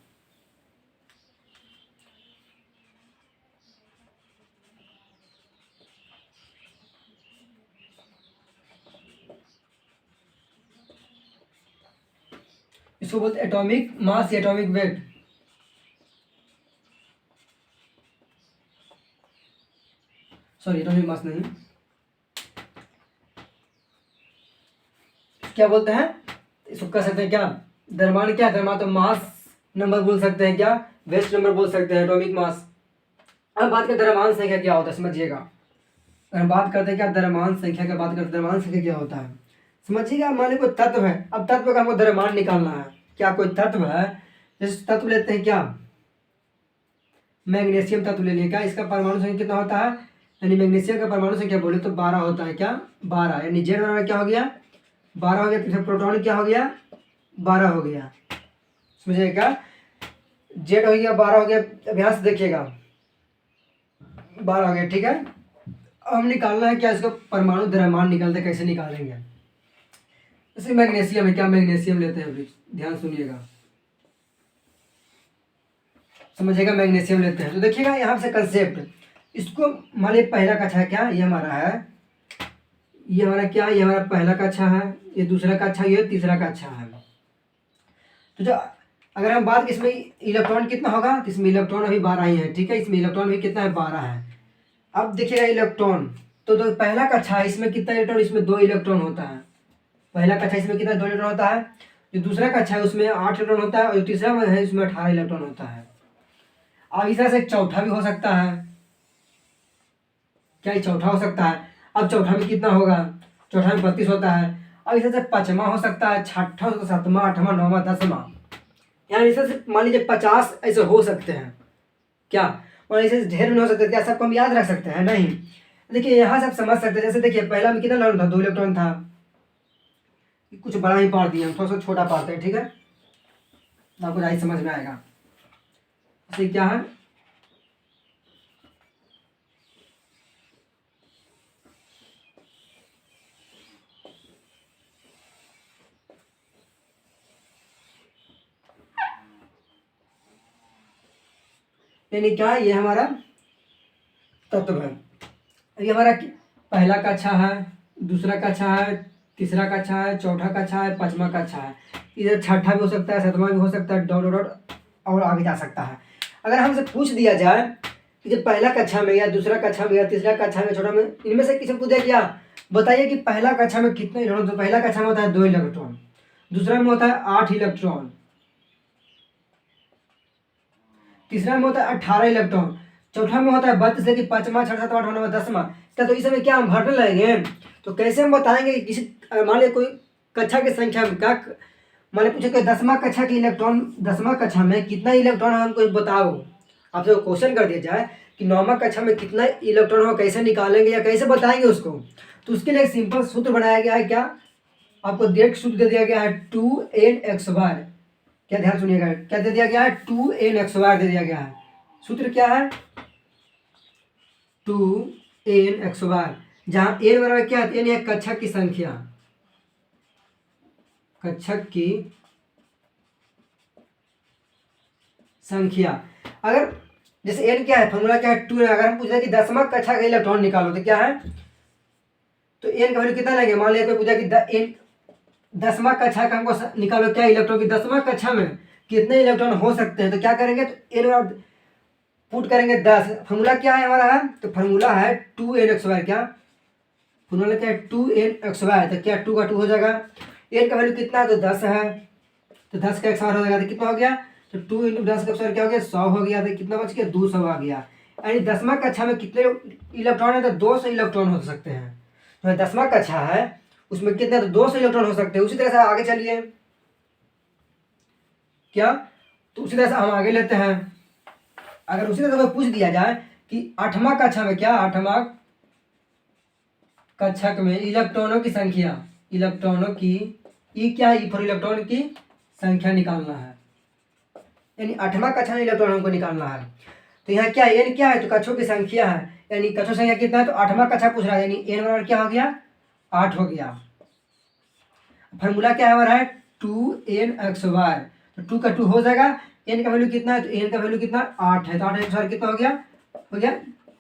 इसको बोलते हैं एटॉमिक मास या atomic weight. Sorry atomic mass नहीं, क्या बोलते हैं, इसको कह सकते हैं क्या, द्रव्यमान। क्या द्रव्यमान, तो मास नंबर बोल सकते हैं, क्या वेस्ट नंबर बोल सकते हैं, एटॉमिक मास। अब बात करें द्रव्यमान संख्या क्या होता है, समझिएगा। अगर हम बात करते हैं क्या द्रव्यमान संख्या की बात करते हैं, द्रव्यमान संख्या क्या होता है समझिएगा। मान लीजिए कोई तत्व है, अब तत्व का हमको द्रव्यमान निकालना है। क्या कोई तत्व है, जैसे तत्व लेते हैं क्या, मैग्नीशियम तत्व ले लिया, क्या इसका परमाणु संख्या कितना होता है, यानी मैग्नीशियम का परमाणु संख्या बोले तो 12 होता है, क्या 12, यानी जेड बराबर क्या हो गया 12 हो गया। फिर प्रोटॉन क्या हो गया 12 हो गया, समझिएगा। जेड हो गया 12 हो गया, अब यहाँ से देखिएगा 12 हो गया, ठीक है। अब हम निकालना है क्या, इसका परमाणु द्रव्यमान निकालते कैसे निकालेंगे। जैसे मैग्नीशियम है, क्या मैग्नीशियम लेते हैं, अभी ध्यान सुनिएगा, समझिएगा। मैग्नीशियम लेते हैं तो देखिएगा यहाँ से कंसेप्ट, इसको मान लीजिए पहला कक्षा है, क्या ये हमारा है, ये हमारा क्या, ये हमारा पहला कक्षा है, ये दूसरा कक्षा, ये तीसरा कक्षा है। तो जो अगर हम बात इसमें इलेक्ट्रॉन कितना होगा, तो इसमें इलेक्ट्रॉन अभी 12 ही है, ठीक है। इसमें इलेक्ट्रॉन भी कितना है 12 है। अब देखिएगा इलेक्ट्रॉन, तो पहला कक्षा है, इसमें कितना इलेक्ट्रॉन, इसमें 2 इलेक्ट्रॉन होता है। पहला कक्षा इसमें कितना 2 इलेक्ट्रॉन होता है। जो दूसरा कक्षा है उसमें 8 इलेक्ट्रॉन होता है, और जो तीसरा में है उसमें 18 इलेक्ट्रॉन होता है। अब इस तरह से चौथा भी हो सकता है, क्या चौथा हो सकता है। अब चौथा में कितना होगा, चौथा में 32 होता है। अब इस तरह से पाँचवा हो सकता है, छठा, सातवां, आठवां, नौवां, 10वां, यानी इस तरह से मान लीजिए 50 ऐसे हो सकते हैं। क्या मान लीजिए ढेर नहीं हो सकते, क्या सबको हम याद रख सकते हैं, नहीं। देखिए यहाँ से आप समझ सकते हैं, जैसे देखिए पहला में कितना इलेक्ट्रॉन था, 2 इलेक्ट्रॉन था। कुछ बड़ा ही पार दिया, थोड़ा सा छोटा पाते हैं, ठीक है, आपको राइट समझ में आएगा। इसे क्या है, यानी क्या है, ये हमारा तत्व है। ये हमारा पहला कक्षा है, दूसरा कक्षा है, तीसरा कक्षा है, चौथा कक्षा है, पांचवा कक्षा है, इधर छठा भी हो सकता है, सातवां भी हो सकता है, डॉट डॉट और आगे जा सकता है। अगर हमसे पूछ दिया जाए कि जब पहला कक्षा में या दूसरा कक्षा में या तीसरा कक्षा में, छोटा में, इनमें से किसी को पूछा क्या, बताइए कि पहला कक्षा में कितने इलेक्ट्रॉन, तो पहला कक्षा में होता है 2 इलेक्ट्रॉन, दूसरा में होता है 8 इलेक्ट्रॉन, तीसरा में होता है 18 इलेक्ट्रॉन, चौथा में होता है 32, लेकिन पांचवा, छठा, सातवां, आठवां, नौवां, 10वां। क्या तो इस समय क्या हम भरने लगेंगे? तो कैसे हम बताएंगे कि किसी, मान लीजिए कोई कक्षा की संख्या में क्या, मान लीजिए पूछे कि 10वां कक्षा की इलेक्ट्रॉन, 10वां कक्षा में कितना इलेक्ट्रॉन है हमको बताओ। आपसे क्वेश्चन कर दिया जाए कि 9वां कक्षा में कितना इलेक्ट्रॉन हो, कैसे निकालेंगे या कैसे बताएंगे उसको, तो उसके लिए एक सिंपल सूत्र बनाया गया है। क्या आपको डायरेक्ट सूत्र दे दिया गया है, 2nx बार। क्या ध्यान सुनिएगा, क्या दे दिया गया है, 2nx बार दे दिया गया है। सूत्र क्या है, 2nx बार, जहां n बराबर क्या है, n है कक्षक की संख्या, कक्षक की संख्या। अगर जैसे n क्या है, फॉर्मूला क्या है, 2 है। अगर हम पूछ रहे हैं कि 10वां कक्षा का इलेक्ट्रॉन निकालो तो क्या है, तो n का वैल्यू कितना लेंगे, मान लिया कोई पूछा कि 10वां कक्षा का हमको निकालो क्या इलेक्ट्रॉन की 10वां कक्षा में कितने इलेक्ट्रॉन हो सकते हैं, तो क्या करेंगे, तो n बराबर पुट करेंगे 10। फॉर्मूला क्या है हमारा, है तो फॉर्मूला है 2nx बार। क्या फॉर्मूला क्या है, 2nx बार, तो क्या 2 का 2 हो जाएगा, n का वैल्यू कितना है, तो 10 है, तो 10 का 100 हो जाएगा, तो कितना हो गया, तो 2 × 10 का क्या हो गया, 100 हो गया, तो कितना बच गया, 200 आ गया। यानी 10वां कक्षा में कितने इलेक्ट्रॉन है, तो 200 इलेक्ट्रॉन हो सकते हैं। तो 10वां कक्षा है उसमें कितने, तो 200 इलेक्ट्रॉन हो सकते हैं। उसी तरह से आगे चलिए, क्या, तो उसी तरह से हम आगे लेते हैं। अगर उसी तरह से पूछ दिया जाए कि 8वां कक्षा में, क्या 8वां कक्षक में इलेक्ट्रॉनों की संख्या, इलेक्ट्रॉनों की, ई क्या है, ई फॉर इलेक्ट्रॉन की संख्या निकालना है, यानी 8वां कक्षा में इलेक्ट्रॉन हमको निकालना है। तो यहाँ क्या एन क्या है, तो कक्षों की संख्या है, यानी कक्षों संख्या कितना है, तो 8वां कक्षा पूछ रहा है, यानी एन बराबर क्या हो गया, 8 हो गया। फॉर्मूला क्या है हमारा, है 2nx बार, तो 2 का 2 हो जाएगा, n का वैल्यू कितना है, तो n का वैल्यू कितना 8 है, तो 8 100 कितना हो गया,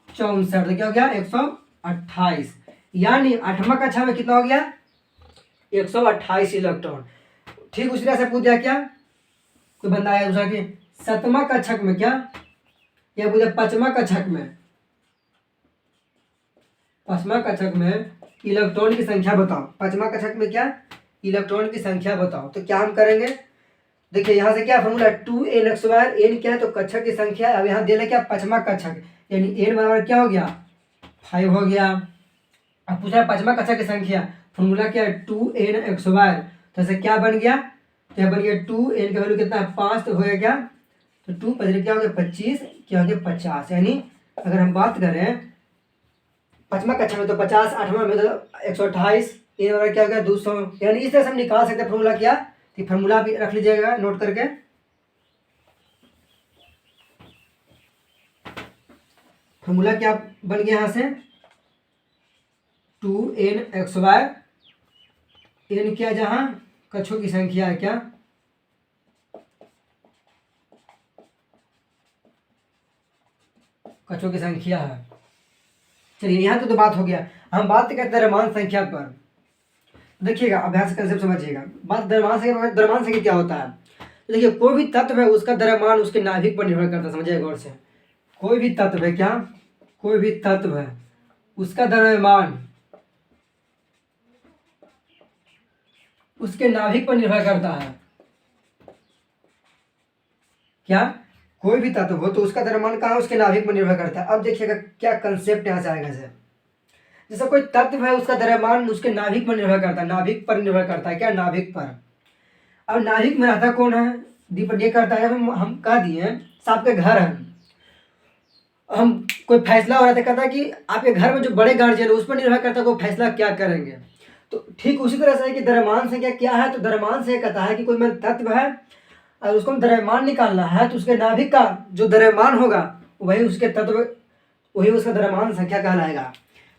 64, तो क्या हो गया 128, यानी 8वां कक्षा में कितना हो गया, 128 इलेक्ट्रॉन। ठीक उसी तरह से पूछ दिया क्या, कोई बंदा आया दूसरा कि 7वां कक्षक में, क्या या पूछा 5वां कक्षक में, 5वां कक्षक में इलेक्ट्रॉन की संख्या बताओ, 5वां कक्षक में क्या इलेक्ट्रॉन की संख्या बताओ। तो क्या हम करेंगे, देखिए यहाँ से क्या फॉर्मूला 2nx बार, n क्या है, तो कक्षक की संख्या। अब यहाँ दे क्या 5वां कक्षक, यानी n बराबर क्या हो गया, 5 हो गया। अब पूछा 5वां कक्षक की संख्या, फॉर्मूला क्या है 2nx बार, तो ऐसे क्या बन गया, तो यह बन गया 2n का वैल्यू कितना है, 5, तो हो गया, तो 2 5 क्या हो गया 25, क्या हो गया 50। यानी अगर हम बात करें 5वां कक्षा में तो 50, 8वां में तो 128, ये वाला क्या हो गया 200। यानी इस तरह से हम निकाल सकते हैं फॉर्मूला। क्या, तो फॉर्मूला भी रख लीजिएगा नोट करके, फॉर्मूला क्या बन गया यहाँ से, 2nx बार, n क्या जहाँ कक्षों की संख्या है, क्या कक्षों की संख्या है। चलिए यहाँ तो बात हो गया, हम बात करते हैं द्रव्यमान संख्या पर। देखिएगा अभ्यास कंसेप्ट समझिएगा, बात द्रव्यमान संख्या, द्रव्यमान संख्या क्या होता है, तो देखिए कोई भी तत्व है उसका द्रव्यमान उसके नाभिक पर निर्भर करता है, समझिए गौर से। कोई भी तत्व है, क्या कोई भी तत्व है उसका द्रव्यमान उसके नाभिक पर निर्भर करता है। क्या, कोई भी तत्व हो तो उसका द्रव्यमान कहाँ, उसके नाभिक पर निर्भर करता है। अब देखिएगा क्या कंसेप्ट यहाँ से आएगा, जैसे कोई तत्व है उसका द्रव्यमान उसके नाभिक पर निर्भर करता है, नाभिक पर निर्भर करता है, क्या नाभिक पर। अब नाभिक में रहता कौन है, दीपक ये करता है, हम कह दिए आपके घर है, हम कोई फैसला हो रहा था, कहता है कि आपके घर में जो बड़े गार्जियन है उस पर निर्भर करता है वो फैसला क्या करेंगे। तो ठीक उसी तरह से है कि द्रव्यमान संख्या क्या है, तो द्रव्यमान से कहता है कि कोई में तत्व है और उसको द्रव्यमान निकालना है, तो उसके नाभिक का जो द्रव्यमान होगा वही उसके तत्व, वही उसका द्रव्यमान संख्या कहलाएगा।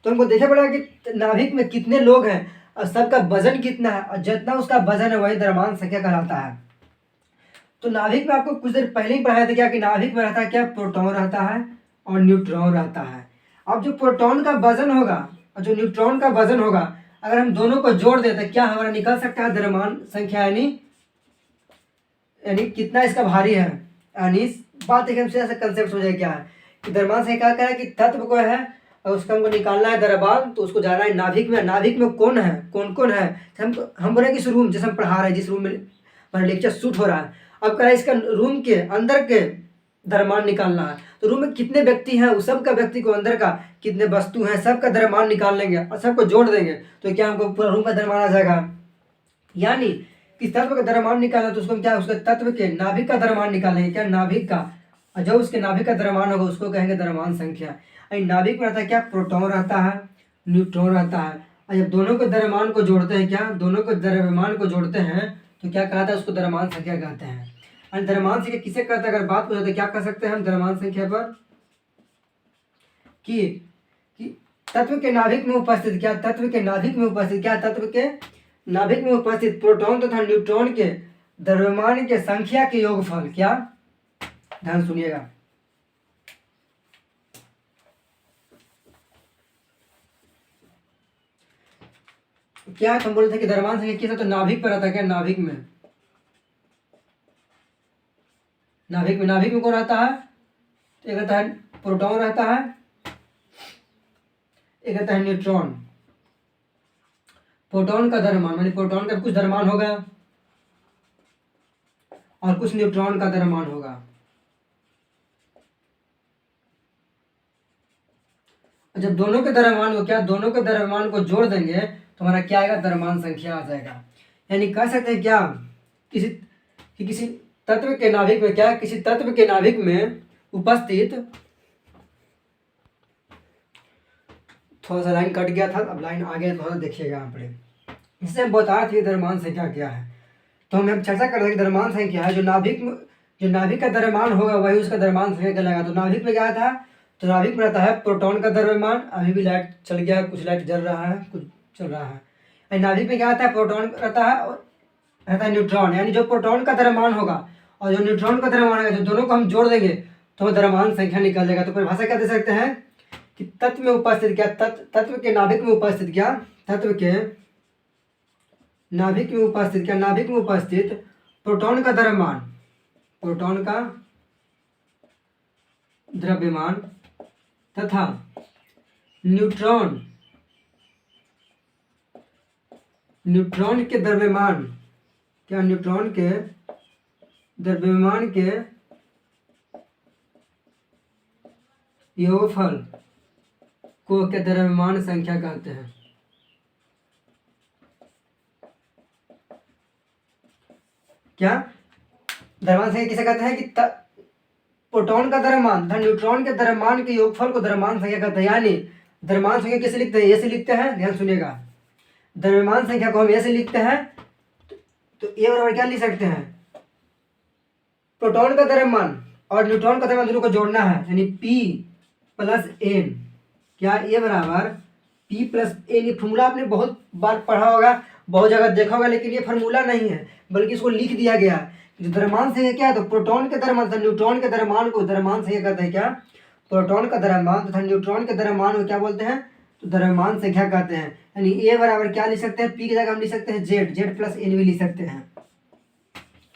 तो हमको देखना पड़ेगा कि नाभिक में कितने लोग हैं और सबका वजन कितना है, और जितना उसका वजन है वही द्रव्यमान संख्या कहलाता है। तो नाभिक में आपको कुछ देर पहले ही पढ़ाया था क्या कि नाभिक में रहता है क्या, प्रोटॉन रहता है और न्यूट्रॉन रहता है। अब जो प्रोटॉन का वजन होगा और जो न्यूट्रॉन का वजन होगा, अगर हम दोनों को जोड़ दें तो क्या हमारा निकल सकता है द्रव्यमान संख्या, यानी कितना इसका भारी है। यानी बात एक हमसे ऐसा कंसेप्ट हो जाए क्या है कि द्रव्यमान संख्या क्या है कि तत्व को है और उसका हमको निकालना है द्रव्यमान, तो उसको जाना है नाभिक में। नाभिक में कौन है, कौन कौन है, हम बोले कि इस रूम जैसे हम पढ़ा रहे हैं, जिस रूम में हमारा लेक्चर शूट हो रहा है, अब कह रहा है इसका रूम के अंदर के द्रव्यमान निकालना है। तो रूम में कितने व्यक्ति हैं, उस सब का व्यक्ति को अंदर का कितने वस्तु हैं, सबका द्रव्यमान निकाल लेंगे और सबको जोड़ देंगे तो क्या हमको पूरा रूम का द्रव्यमान आ जाएगा। यानी किस तत्व का द्रव्यमान निकालना, तो उसको हम क्या, उसके तत्व के नाभिक का द्रव्यमान निकालेंगे, क्या नाभिक का, और जो उसके नाभिक का द्रव्यमान होगा उसको कहेंगे द्रव्यमान संख्या। नाभिक में रहता है क्या, प्रोटॉन रहता है, न्यूट्रॉन रहता है, और जब दोनों के द्रव्यमान को जोड़ते हैं, क्या दोनों के द्रव्यमान को जोड़ते हैं तो क्या कहता है, उसको द्रव्यमान संख्या कहते हैं। और द्रव्यमान संख्या किसे कहते हैं, अगर बात पूछे तो क्या कह सकते हैं हम द्रव्यमान संख्या पर कि तत्व के नाभिक में उपस्थित, क्या तत्व के नाभिक में उपस्थित, क्या तत्व के नाभिक में उपस्थित प्रोटॉन तथा न्यूट्रॉन के द्रव्यमान के संख्या के योगफल, क्या, ध्यान सुनिएगा, क्या हम बोले थे कि द्रव्यमान संख्या किस है, तो नाभिक पर रहता है, क्या नाभिक में, नाभिक में कौन रहता है, तो एक रहता है प्रोटॉन रहता है, एक रहता है न्यूट्रॉन। प्रोटॉन का द्रव्यमान मानी प्रोटॉन का कुछ द्रव्यमान होगा और कुछ न्यूट्रॉन का द्रव्यमान होगा। जब दोनों के द्रव्यमान को, क्या दोनों के द्रव्यमान को जोड़ देंगे तो हमारा क्या आएगा, द्रव्यमान संख्या आ जाएगा। यानी कह सकते हैं क्या, किसी तत्व के नाभिक में, क्या किसी तत्व के नाभिक में उपस्थित, थोड़ा सा लाइन कट गया था, अब लाइन आ गया, थोड़ा देखिएगा यहाँ पर, इससे हम बता रहे थे द्रव्यमान संख्या क्या है। तो हम चर्चा कर रहे थे कि द्रव्यमान संख्या है जो नाभिक का द्रव्यमान होगा वही उसका द्रव्यमान संख्या कहलाएगा। तो नाभिक में क्या था, तो नाभिक में रहता है प्रोटॉन का द्रव्यमान, अभी भी लाइट चल गया, कुछ लाइट जल रहा है, कुछ चल रहा है। नाभिक में क्या आता है, प्रोटॉन रहता है और रहता है न्यूट्रॉन, यानी जो प्रोटॉन का द्रव्यमान होगा और जो न्यूट्रॉन का द्रव्यमान होगा, जो दोनों को हम जोड़ देंगे तो द्रव्यमान संख्या निकल जाएगा। तो परिभाषा क्या दे सकते हैं कि तत्व में उपस्थित, क्या तत्व के नाभिक में उपस्थित, क्या तत्व के नाभिक में उपस्थित, क्या नाभिक में उपस्थित प्रोटॉन का द्रव्यमान, प्रोटॉन का द्रव्यमान तथा न्यूट्रॉन के द्रव्यमान, क्या न्यूट्रॉन के द्रव्यमान के योगफल को क्या द्रव्यमान संख्या कहते हैं। क्या द्रव्यमान संख्या किसे कहते हैं कि प्रोटॉन का द्रव्यमान तथा न्यूट्रॉन के द्रव्यमान के योगफल को द्रव्यमान संख्या कहते हैं। यानी द्रव्यमान संख्या कैसे लिखते हैं, ऐसे लिखते हैं, ध्यान सुनिएगा, द्रव्यमान संख्या को हम ऐसे लिखते हैं, तो ए बराबर क्या लिख सकते हैं, प्रोटॉन का द्रव्यमान और न्यूट्रॉन का द्रव्यमान दोनों को जोड़ना है, यानी P प्लस एन, क्या ए बराबर P प्लस एन। ये फॉर्मूला आपने बहुत बार पढ़ा होगा, बहुत जगह देखा होगा, लेकिन ये फार्मूला नहीं है बल्कि इसको लिख दिया गया है। जो द्रव्यमान संख्या क्या है, तो प्रोटॉन के द्रव्यमान तथा न्यूट्रॉन के द्रव्यमान को द्रव्यमान संख्या कहते हैं। क्या प्रोटॉन का द्रव्यमान तथा न्यूट्रॉन के द्रव्यमान को क्या बोलते हैं, तो द्रव्यमान संख्या कहते हैं। यानी ए बराबर क्या लिख सकते हैं, पी की जगह हम लिख सकते हैं जेड प्लस एन भी लिख सकते हैं,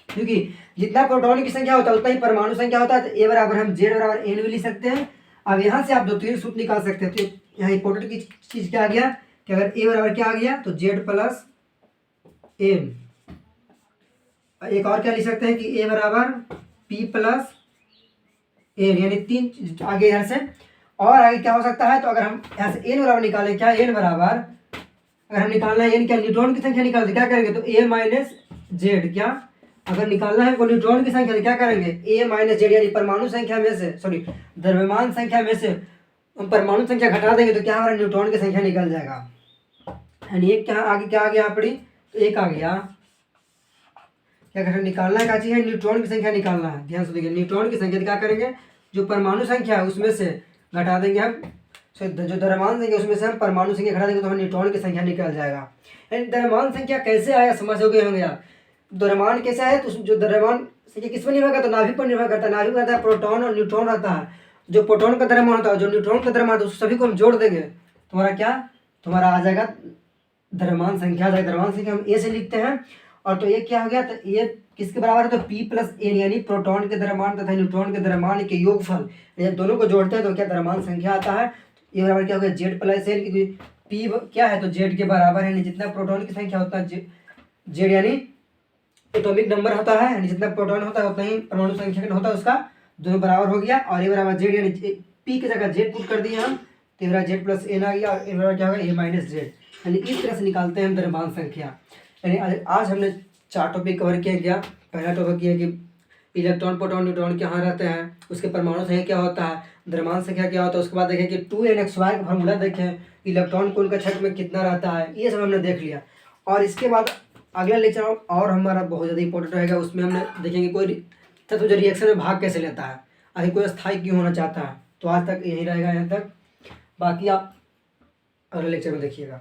क्योंकि जितना प्रोटॉन की संख्या होता है उतना ही परमाणु संख्या होता है। तो ए बराबर हम जेड बराबर एन भी लिख सकते हैं। अब यहाँ से आप दो तीन सूत्र निकाल सकते हैं। तो यहाँ इंपॉर्टेंट की चीज क्या आ गया कि अगर ए बराबर क्या आ गया तो जेड प्लस एन, एक और क्या लिख सकते हैं कि ए बराबर पी प्लस एन, यानी तीन आगे यहाँ से। और आगे क्या हो सकता है, तो अगर हम यहाँ से एन बराबर निकालें, क्या एन बराबर, अगर हम निकालना है एन क्या न्यूट्रॉन की संख्या निकालते क्या करेंगे, तो ए माइनस जेड, क्या अगर निकालना है कोई न्यूट्रॉन की संख्या तो क्या करेंगे, ए माइनस जेड, यानी परमाणु संख्या में से, सॉरी द्रव्यमान संख्या में से हम परमाणु संख्या घटा देंगे तो क्या हमारा न्यूट्रॉन की संख्या निकल जाएगा। यानी एक क्या आगे क्या आ गया पड़ी, तो एक आ गया, क्या करें निकालना है, क्या चाहिए न्यूट्रॉन की संख्या निकालना है। ध्यान से देखिए, न्यूट्रॉन की संख्या क्या करेंगे, जो परमाणु संख्या है उसमें से घटा देंगे हम, जो द्रव्यमान संख्या उसमें से हम परमाणु संख्या घटा देंगे तो हमें न्यूट्रॉन की संख्या निकल जाएगा। यानी द्रव्यमान संख्या कैसे आया समझ हो गए होंगे आप। द्रव्यमान कैसा है, तो जो द्रव्यमान से किस पर निर्भर करता है, नाभिक पर निर्भर करता है। नाभिक में रहता है प्रोटॉन और न्यूट्रॉन रहता है। जो प्रोटॉन का द्रव्यमान होता है, जो न्यूट्रॉन का द्रव्यमान, तो सभी को हम जोड़ देंगे, तुम्हारा क्या, तुम्हारा आ जाएगा द्रव्यमान संख्या आ जाएगा। द्रव्यमान संख्या हम ए से लिखते हैं। और तो ये क्या हो गया, तो ये किसके बराबर है, तो P + N, यानी प्रोटॉन के द्रव्यमान तथा न्यूट्रॉन के द्रव्यमान के योगफल, ये दोनों को जोड़ते हैं तो क्या द्रव्यमान संख्या आता है। ये बराबर क्या हो गया, Z + N, क्योंकि P क्या है, तो Z के बराबर है, यानी जितना प्रोटॉन की संख्या होता है Z यानी एटॉमिक नंबर होता है, यानी जितना प्रोटॉन होता है उतना ही परमाणु संख्या होता है उसका, दोनों बराबर हो गया। और ये बराबर Z, यानी P की जगह Z पुट कर दिए हम, तो ये Z + N आ गया, और ये बराबर क्या होगा, A - Z, यानी इस तरह से निकालते हैं हम द्रव्यमान संख्या। यानी आज हमने 4 टॉपिक कवर किया गया। पहला टॉपिक ये कि इलेक्ट्रॉन, प्रोटॉन, न्यूट्रॉन कहाँ रहते हैं, उसके परमाणु संख्या क्या होता है, द्रव्यमान संख्या क्या होता है। उसके बाद देखें कि 2nxy का फॉर्मूला देखें, इलेक्ट्रॉन कौन कक्षक में कितना रहता है, ये सब हमने देख लिया। और इसके बाद अगला लेक्चर और हमारा बहुत ज़्यादा इंपॉर्टेंट रहेगा, उसमें हमने देखेंगे कोई तत्व जो रिएक्शन में भाग कैसे लेता है, आखिर कोई स्थायी क्यों होना चाहता है। तो आज तक यही रहेगा यहाँ तक, बाकी आप अगले लेक्चर में देखिएगा।